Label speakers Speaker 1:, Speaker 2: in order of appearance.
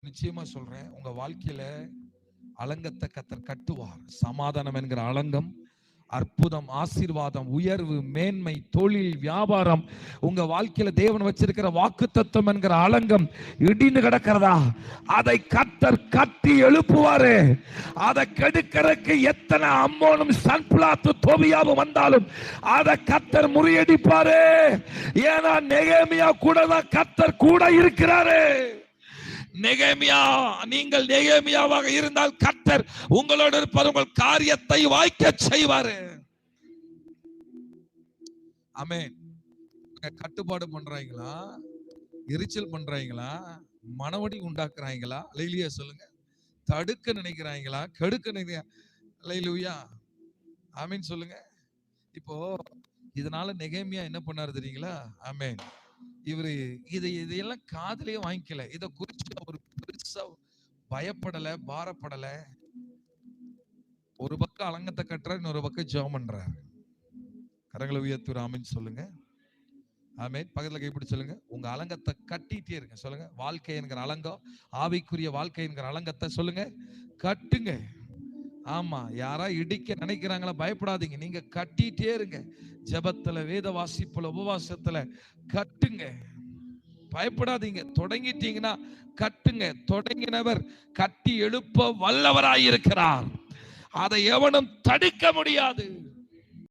Speaker 1: நிச்சயமா சொல்றேன், உங்க வாழ்க்கையில அலங்கத்தை கர்த்தர் கட்டுவார். சமாதானம் என்கிற அலங்கம், அற்புதம், ஆசீர்வாதம், உயர்வு, மேன்மை, தொழில், வியாபாரம், உங்க வாழ்க்கையில தேவன் வச்சிருக்கிற வாக்குத்தத்தம் என்கிற அலங்கம் இடிந்து கிடக்கிறதா, அதை கர்த்தர் கட்டி எழுப்புவாரு. அதை கெடுக்கிறதுக்கு எத்தனை அம்மோனும் சன்புலாத்து தோபியாவும் வந்தாலும் அதை கர்த்தர் முறியடிப்பாரு. ஏன்னா நெகேமியா கூட தான் கர்த்தர் கூட இருக்கிறாரு. நெகேமியா, நீங்கள் நெகேமியாவாக இருந்தால் கர்த்தர் உங்களோடு இருப்பார், உங்கள் காரியத்தை வாய்க்க செய்வாரு. ஆமென். கட்டுப்பாடு பண்றாங்களா, எரிச்சல் பண்றாங்களா, மனவடி உண்டாக்குறாங்களா, அல்லேலூயா சொல்லுங்க. தடுக்க நினைக்கிறாங்களா, கெடுக்க நினைக்கிறாங்க, அல்லேலூயா ஆமென் சொல்லுங்க. இப்போ இதனால நெகேமியா என்ன பண்ணாரு தெரியுங்களா? ஆமென். இவரு இதையெல்லாம் காதலே வாங்கிக்கல. இத குறிச்சு அவர் பெருசா பயப்படல, பாரப்படல. ஒரு பக்கம் அலங்கத்தை கட்டுறாரு, இன்னொரு பக்கம் ஜெபம் பண்றாரு. கரங்களை உயர்த்துற ஆமென் சொல்லுங்க. ஆமென். பக்கத்துல கைப்பிடி சொல்லுங்க, உங்க அலங்கத்தை கட்டிட்டே இருங்க. சொல்லுங்க, வாழ்க்கை என்கிற அலங்கம், ஆவிக்குரிய வாழ்க்கை என்கிற அலங்கத்தை சொல்லுங்க கட்டுங்க. ஆமா, யாரா இடிக்க நினைக்கிறாங்களா, பயப்படாதீங்க, நீங்க கட்டிட்டே இருங்க. ஜெபத்துல, வேத வாசிப்புல, உபவாசத்துல கட்டுங்க. பயப்படாதீங்க. தொடங்கிட்டீங்கன்னா கட்டுங்க. தொடங்கினவர் கட்டி எழுப்ப வல்லவராயிருக்கிறார். அதை எவனும் தடுக்க முடியாது.